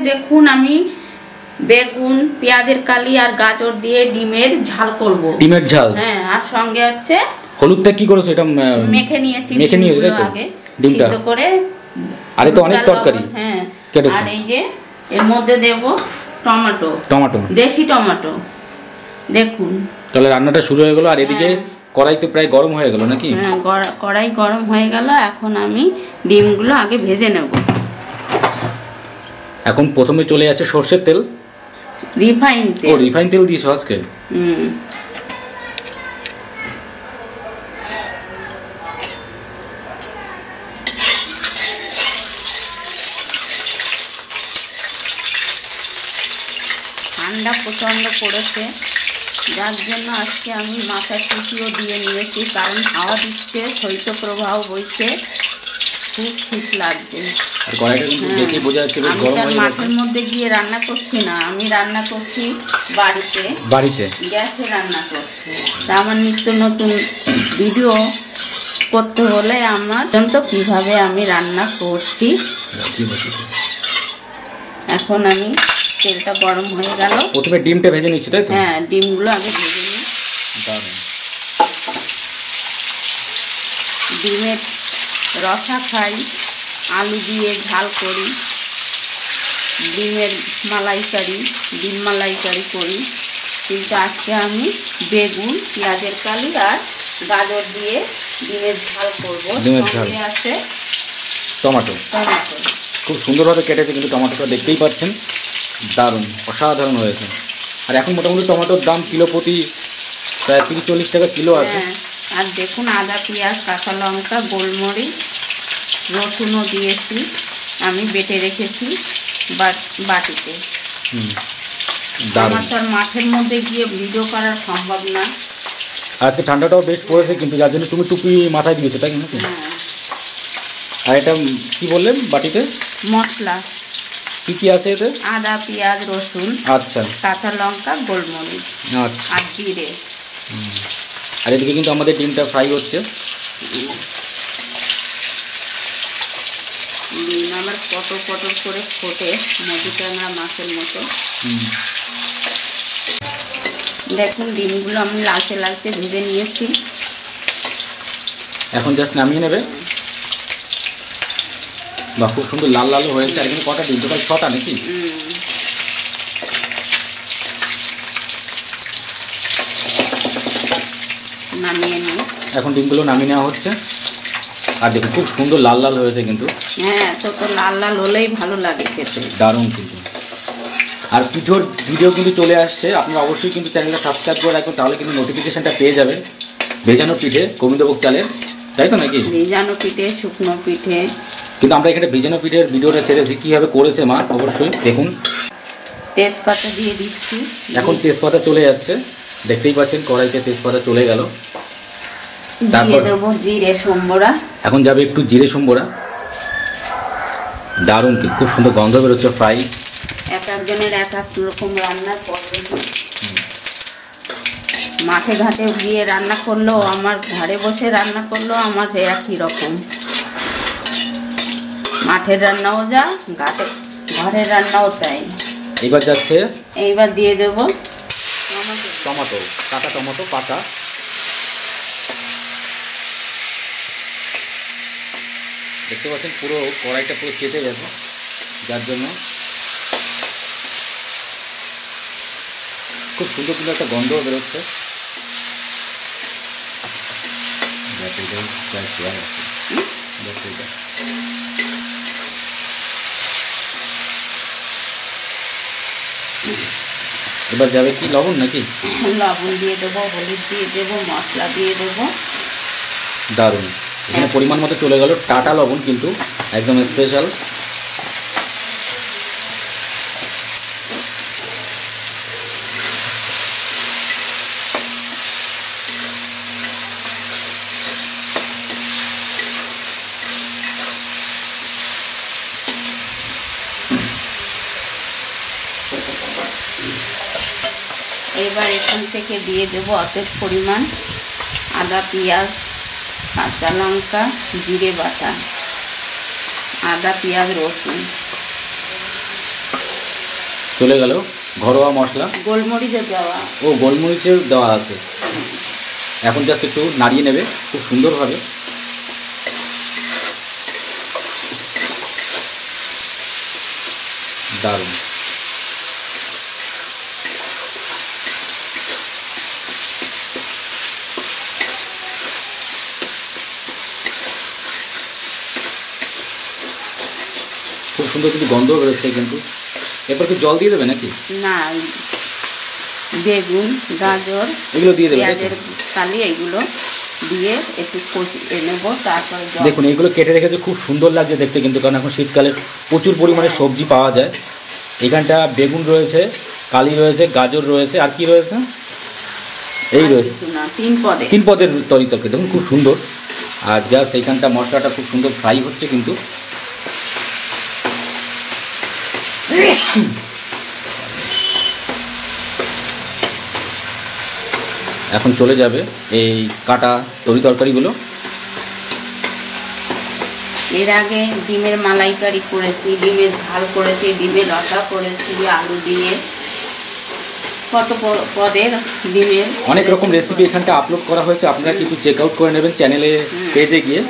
দেখুন আমি বেগুন, পেঁয়াজের কালি আর গাজর দিয়ে ডিমের ঝাল করব। ডিমের ঝাল? হ্যাঁ, আর সঙ্গে আছে হলুদটা কি করেছো? এটা মেখে নিয়েছি তাই তো? আগে ডিমটা সিদ্ধ করে। আরে তো অনেক তরকারি। হ্যাঁ, কেটেছি। আর এই যে এর মধ্যে দেব টমেটো, দেশি টমেটো। দেখুন তাহলে রান্নাটা শুরু হয়ে গেল। আর এদিকে কড়াই তো প্রায় গরম হয়ে গেল নাকি? হ্যাঁ, কড়াই গরম হয়ে গেল। এখন আমি ডিমগুলো আগে ভেজে নেব। এখন প্রথমে চলে যাচ্ছে সরষের তেল, রিফাইন তেল। ও রিফাইন তেল দিয়েছো আজকে? ঠান্ডা প্রচণ্ড পড়েছে, যার জন্য আজকে আমি মাথায় টুপিও দিয়ে নিয়েছি, কারণ হাওয়া দিচ্ছে, শৈত্যপ্রবাহ বইছে, খুব শীত লাগছে। আমি মাঠের মধ্যে গিয়ে রান্না করছি না, আমি রান্না করছি বাড়িতে গ্যাসে রান্না করছি। তা আমার নিত্য নতুন ভিডিও করতে হলে আমার তো কিভাবে আমি রান্না করছি। এখন আমি তেলটা গরম হয়ে গেল, প্রথমে ডিমটা ভেজে নিচ্ছি, তাই তো? হ্যাঁ, ডিমগুলো আগে ভেজে নিই। ডিমের রসা খাই, আলু দিয়ে ঝাল করি, ডিমের মালাইকারি, ডিম মালাইকারি করি, কিন্তু আজকে আমি বেগুন, পেঁয়াজের কালি আর গাজর দিয়ে ডিমের ঝাল করবো। সঙ্গে আছে টমেটো। খুব সুন্দরভাবে কেটেছে কিন্তু টমেটোটা, দেখতেই পাচ্ছেন, দারুণ অসাধারণ হয়েছে। আর এখন মোটামুটি টমেটোর দাম কিলো প্রতি প্রায় 30-40 টাকা কিলো আছে। আর দেখুন আদা, পেঁয়াজ, কাঁচা লঙ্কা, গোলমরিচ, রসুনও দিয়েছি, আমি বেটে রেখেছি বাটিতে। আমার তো আর মাঠের মধ্যে গিয়ে ভিডিও করা সম্ভব না। আজকে ঠান্ডাটাও বেশ পড়েছে, কিন্তু যার জন্য তুমি টুপি মাথায় দিয়েছো, তাই না? আর এটা কি বললেন বাটিতে? মশলা কি আছে এতে? আদা, পেঁয়াজ, রসুন, আচ্ছা, কাঁচা লঙ্কা, গোলমরিচ, আচ্ছা, আর জিরে। আর এদিকে কিন্তু আমাদের ডিমটা ফ্রাই হচ্ছে। ডিম আমার পটর পটর করে ফোটে, মধুটানা মাছের মতো। দেখুন ডিমগুলো আমি লালচে লালচে ভেজে নিয়েছি, এখন জাস্ট নামিয়ে নেবে। বা খুব সুন্দর লাল লাল হয়েছে। আর এখানে কটা ডিম? টোটাল 6টা নাকি? নামিয়ে নিই। এখন ডিমগুলো নামিয়ে নেওয়া হচ্ছে। আর দেখুন খুব সুন্দর লাল লাল হয়েছে কিন্তু। হ্যাঁ, তো লাল লাল হলেই ভালো লাগে খেতে, দারুণ কিন্তু। আর পিঠোর ভিডিও কিন্তু চলে আসছে, আপনারা অবশ্যই কিন্তু চ্যানেলটা সাবস্ক্রাইব করে রাখুন, তাহলে কিন্তু নোটিফিকেশনটা পেয়ে যাবেন। ভেজানো পিঠে, গোবিন্দভোগ চালের, তাই তো নাকি? ভেজানো পিঠে, শুকনো পিঠে। কিন্তু আমরা এখানে ভেজানো পিঠের ভিডিওটা ছেড়েছি, কীভাবে করেছে মা অবশ্যই দেখুন। তেজপাতা দিয়ে দিচ্ছি। এখন তেজপাতা চলে যাচ্ছে, দেখতেই পাচ্ছেন কড়াইতে তেজপাতা চলে গেল। তারপর দেবো জিরে সম্বরা। এখন যাবে একটু জিরে সম্বরা। দারুণ কি খুব সুন্দর গন্ধ বেরোচ্ছে। ফ্রাই এক একজনের এক এক রকম রান্নার পদ্ধতি। মাঠে ঘাটে গিয়ে রান্না করলেও, আমার ঘরে বসে রান্না করলেও আমার একই রকম। মাঠের রান্নাও যা, ঘরের রান্নাও তাই। এবার যাচ্ছে, এইবার দিয়ে দেব টমেটো, কাঁচা টমেটো পাতা। দেখতে পাচ্ছেন পুরো কড়াইটা পুরো চেটে গেছে, যার জন্য খুব সুন্দর কিন্তু একটা গন্ধ বেরোচ্ছে। এবার যাবে কি লবণ নাকি? লবণ দিয়ে দেবো, হলুদ দিয়ে দেবো, মশলা দিয়ে দেবো। দারুণ। এখানে পরিমাণ মতো চলে গেল টাটা লবণ, কিন্তু একদম স্পেশাল। এবার এখান থেকে দিয়ে দেবো অল্প পরিমাণ আদা, পেঁয়াজ, কাঁচা লঙ্কা, জিরে বাটা, আদা, পেঁয়াজ, রসুন। চলে গেল ঘরোয়া মশলা, গোলমরিচের দেওয়া, ও গোলমরিচের দেওয়া আছে। এখন জাস্ট একটু নাড়িয়ে নেবে খুব সুন্দরভাবে। দারুণ। খুব সুন্দর কিন্তু গন্ধ বেরোচ্ছে কিন্তু। এরপর কি জল দিয়ে দেবে নাকি? না, বেগুন, গাজর এগুলো দিয়ে দেবে, পেঁয়াজের কালি এগুলো দিয়ে একটু কষিয়ে নেব। তারপরে দেখুন এইগুলো কেটে রেখেছে, খুব সুন্দর লাগছে দেখতে কিন্তু, কারণ এখন শীতকালে প্রচুর পরিমাণে সবজি পাওয়া যায়। এখানটা বেগুন রয়েছে, কালি রয়েছে, গাজর রয়েছে, আর কি রয়েছে? এই রয়েছে 3 পদের তরকারি। দেখুন খুব সুন্দর। আর জাস্ট এইখানটা মশলাটা খুব সুন্দর ফ্রাই হচ্ছে কিন্তু। এখন চলে যাবে এই কাটা তরকারিগুলো। এর আগে ডিমের মালাইকারি করেছি, ডিমের ঝাল করেছি, ডিমের রসা করেছি, আলু দিয়ে কত পদের ডিমের অনেক রকম রেসিপি এখানটা আপলোড করা হয়েছে। আপনারা কিন্তু চেক আউট করে নেবেন চ্যানেলে, পেজে গিয়ে।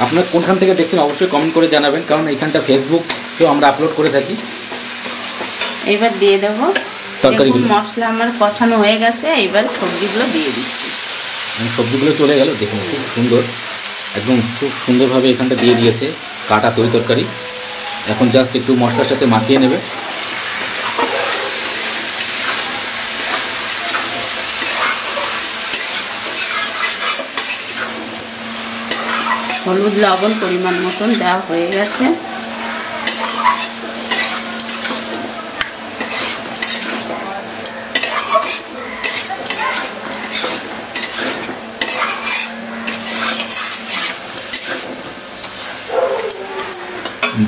আপনারা কোনখান থেকে দেখছেন অবশ্যই কমেন্ট করে জানাবেন, কারণ এখানটা ফেসবুকেও আমরা আপলোড করে থাকি। এবার দিয়ে দেবো তরকারিগুলো। মশলা আমার কষানো হয়ে গেছে, এবার সবজিগুলো দিয়ে দিচ্ছি। সবজিগুলো চলে গেল, দেখুন খুব সুন্দর, একদম খুব সুন্দরভাবে এখানটা দিয়ে দিয়েছে কাটা তরকারি। এখন জাস্ট একটু মশলার সাথে মাখিয়ে নেবে। হলুদ লবণ পরিমাণ মতন দেওয়া হয়ে গেছে।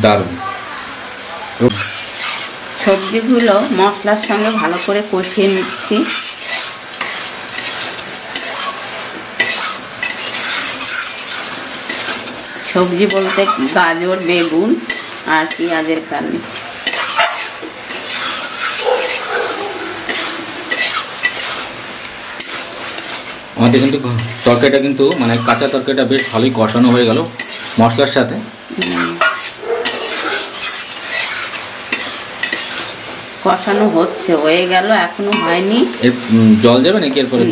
দারুণ। সবজিগুলো মশলার সঙ্গে ভালো করে কষিয়ে নিচ্ছি। সবজি বলতে গাজর, বেগুন আর পেঁয়াজের কালি। আমাদের কিন্তু তরকারিটা কিন্তু মানে কাঁচা তরকারিটা বেশ ভালোই কষানো হয়ে গেল মশলার সাথে। কষানো হচ্ছে, হয়ে গেল, এখনো হয়নি। জল যাবে নাকি এরপরে?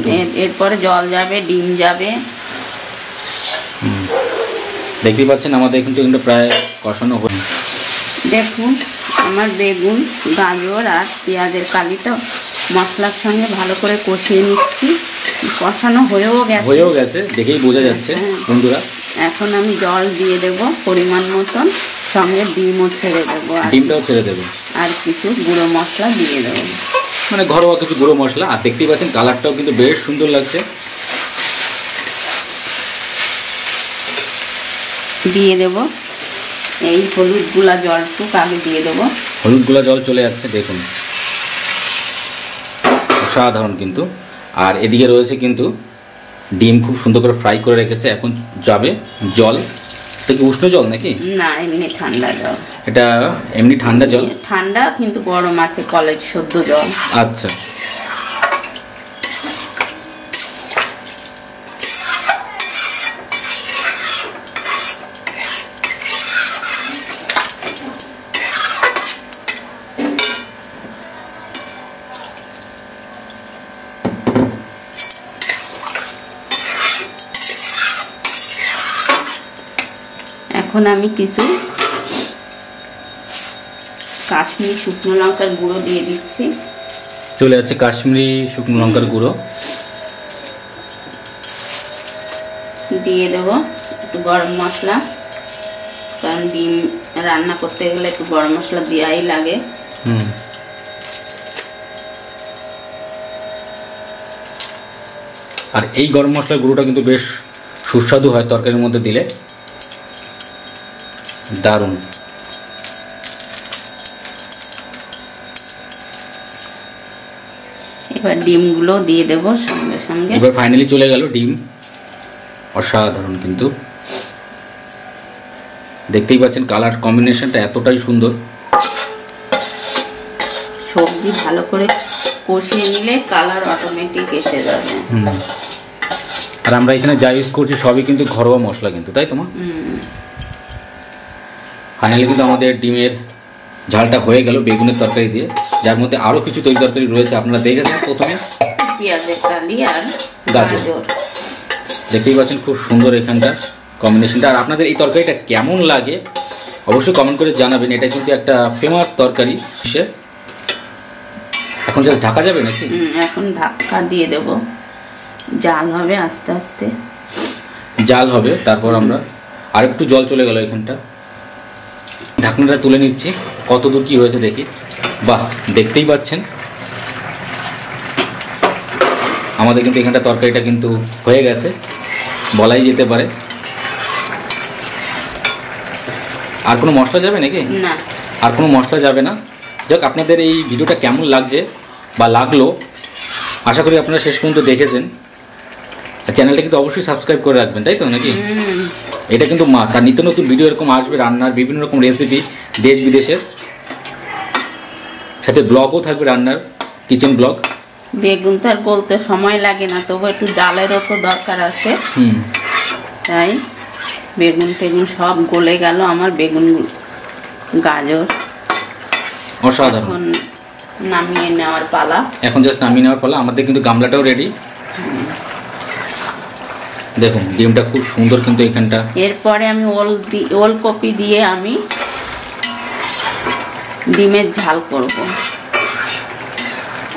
এরপরে জল যাবে, ডিম যাবে। দেখতেই পাচ্ছেন আমাদের কিন্তু প্রায় কষানো হয়ে। দেখুন আমার বেগুন, গাজর আর পেঁয়াজের কালিটা মশলার সঙ্গে ভালো করে কষিয়ে নিচ্ছি। কষানো হয়েও গেছে, দেখেই বোঝা যাচ্ছে বন্ধুরা। এখন আমি জল দিয়ে দেব পরিমাণ মতন, সঙ্গে ডিমও ছেড়ে দেবো, ডিমটাও ছেড়ে দেবো, আর কিছু গুঁড়ো মশলা দিয়ে দেবো, মানে ঘরোয়া কিছু গুঁড়ো মশলা। আর দেখতেই পাচ্ছেন কালারটাও কিন্তু বেশ সুন্দর লাগছে। দিয়ে দেব এই হলুদ গুলা জলটুকু আগে দিয়ে দেবো। হলুদ গুলা জল চলে যাচ্ছে, দেখুন অসাধারণ কিন্তু। আর এদিকে রয়েছে কিন্তু ডিম খুব সুন্দর করে ফ্রাই করে রেখেছে। এখন যাবে জল। এটা কি উষ্ণ জল নাকি? না, এমনি ঠান্ডা জল। এটা এমনি ঠান্ডা জল? ঠান্ডা কিন্তু গরম আছে, কলের সদ্য জল। আচ্ছা, এখন আমি কিছু কাশ্মীরি শুকনো লঙ্কার গুঁড়ো দিয়ে দিচ্ছি। চলে যাচ্ছে কাশ্মীরি শুকনো লঙ্কার গুঁড়ো। দিয়ে দেব একটু গরম মশলা, কারণ ডিম রান্না করতে গেলে একটু গরম মশলা দেওয়াই লাগে। আর এই গরম মশলার গুঁড়োটা কিন্তু বেশ সুস্বাদু হয় তরকারির মধ্যে দিলে, দারুণ। এবার ডিমগুলো দিয়ে দেব সঙ্গে সঙ্গে। এবার ফাইনালি চলে গেল ডিম। অসাধারণ কিন্তু, দেখতেই পাচ্ছেন কালার কম্বিনেশনটা এতটাই সুন্দর। সবজি ভালো করে কষিয়ে নিলে কালার অটোমেটিক এসে যাবে। আর আমরা এখানে যা ইউজ করছি সবই কিন্তু ঘরোয়া মশলা কিন্তু, তাই তো মা? ফাইনালি কিন্তু আমাদের ডিমের ঝালটা হয়ে গেল বেগুনের তরকারি দিয়ে, যার মধ্যে আরও কিছু তরি তরকারি রয়েছে। আপনারা দেখেছেন প্রথমে পেঁয়াজের কালি আর গাজর, দেখতেই পাচ্ছেন খুব সুন্দর এখানটা কম্বিনেশনটা। আর আপনাদের এই তরকারিটা কেমন লাগে অবশ্যই কমেন্ট করে জানাবেন। এটা কিন্তু একটা ফেমাস তরকারি। এখন জাস্ট ঢাকা যাবে নাকি? এখন ঢাকা দিয়ে দেব, জাল হবে আস্তে আস্তে, জাল হবে। তারপর আমরা আরেকটু জল চলে গেল এখানটা, ঢাকনাটা তুলে নিচ্ছি কত দূর কি হয়েছে দেখি। বাহ, দেখতেই পাচ্ছেন আমাদের কিন্তু এখানটা তরকারিটা কিন্তু হয়ে গেছে বলাই যেতে পারে। আর কোনো মশলা যাবে নাকি? না, আর কোনো মশলা যাবে না। যাক, আপনাদের এই ভিডিওটা কেমন লাগছে বা লাগলো আশা করি আপনারা শেষ পর্যন্ত দেখেছেন। আর চ্যানেলটা কিন্তু অবশ্যই সাবস্ক্রাইব করে রাখবেন, তাই তো নাকি? এটা কিন্তু মাস্ট। আর নিত্য নতুন ভিডিও এরকম আসবে, রান্নার বিভিন্ন রকম রেসিপি দেশ বিদেশের, সাথে ব্লগও থাকবে, রান্নার কিচেন ব্লগ। বেগুন তো আর গলতে সময় লাগে না, তবু একটু জালেরও তো দরকার আছে। তাই বেগুন টেগুন সব গলে গেল আমার, বেগুন গাজর অসাধারণ। এখন নামিয়ে নেওয়ার পালা। এখন জাস্ট নামিয়ে নেওয়ার পালা। আমাদের কিন্তু গামলাটাও রেডি। দেখুন ডিমটা খুব সুন্দর কিন্তু এখানটা। এরপরে আমি ওলকপি দিয়ে আমি ডিমের ঝাল করব।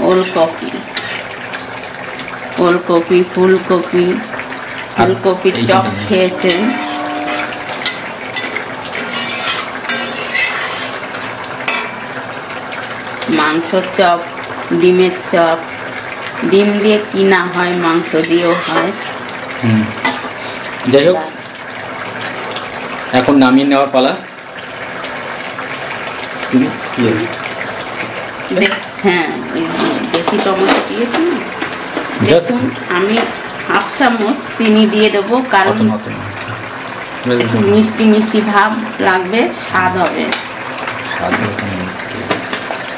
ওলকপি, ফুলকপি, ফুলকপির চপ খেয়েছেন? মাংসর চপ, ডিমের চপ, ডিম দিয়ে কি না হয়, মাংস দিয়েও হয়। যাই হোক, এখন নামিয়ে নেওয়ার পালা। হ্যাঁ, বেশি টমেটো দিয়েছি না। দেখুন আমি হাফ চামচ চিনি দিয়ে দেবো, কারণ একটু মিষ্টি মিষ্টি ভাব লাগবে, স্বাদ হবে।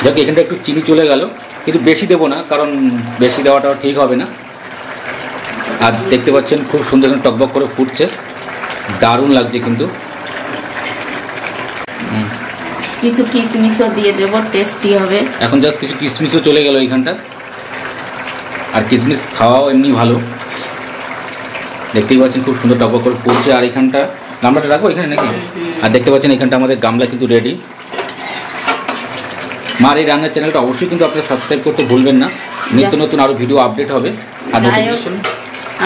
যাক, এখানটা একটু চিনি চলে গেল, কিন্তু বেশি দেবো না, কারণ বেশি দেওয়াটাও ঠিক হবে না। আর দেখতে পাচ্ছেন খুব সুন্দর টকবক করে ফুটছে, দারুণ লাগছে কিন্তু। কিছু কিশমিশও দিয়ে দেবো, টেস্টি হবে। এখন জাস্ট কিছু কিশমিশও চলে গেল এইখানটা। আর কিশমিশ খাওয়াও এমনি ভালো। দেখতেই পাচ্ছেন খুব সুন্দর টকবক করে ফুটছে। আর এখানটা গামলাটা রাখবো এখানে নাকি? আর দেখতে পাচ্ছেন এখানটা আমাদের গামলা কিন্তু রেডি। মার এই রান্নার চ্যানেলটা অবশ্যই কিন্তু আপনারা সাবস্ক্রাইব করতে ভুলবেন না, নিত্য নতুন আরও ভিডিও আপডেট হবে। আর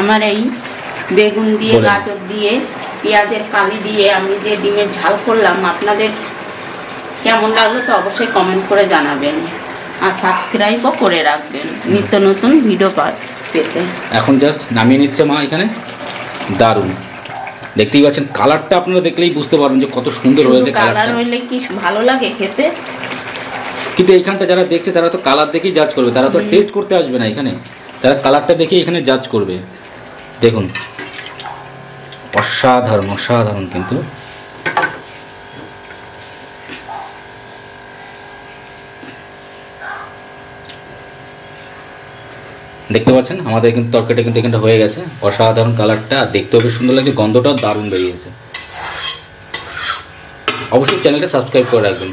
আমার এই বেগুন দিয়ে, গাজর দিয়ে, পেঁয়াজের কালি দিয়ে আমি যে ডিমের ঝাল করলাম, আপনাদের কেমন লাগলো তো অবশ্যই কমেন্ট করে জানাবেন। আর সাবস্ক্রাইবও করে রাখবেন নিত্য নতুন ভিডিও পেতে। এখন জাস্ট নামিয়ে নিচ্ছে মা এখানে। দারুণ, দেখতেই পাচ্ছেন কালারটা আপনারা দেখলেই বুঝতে পারবেন যে কত সুন্দর হয়েছে। কালার হইলে কি ভালো লাগে খেতে, কিন্তু এইখানটা যারা দেখছে তারা তো কালার দেখেই জাজ করবে, তারা তো টেস্ট করতে আসবে না এখানে, তারা কালারটা দেখে এখানে জাজ করবে। দেখুন অসাধারণ অসাধারণ কিন্তু। দেখতে পাচ্ছেন আমাদের কিন্তু তরকারিটা কিন্তু এখানটা হয়ে গেছে। অসাধারণ কালারটা, দেখতেও বেশ সুন্দর লাগছে, গন্ধটাও দারুণ বেরিয়েছে। অবশ্যই চ্যানেলটা সাবস্ক্রাইব করে রাখবেন।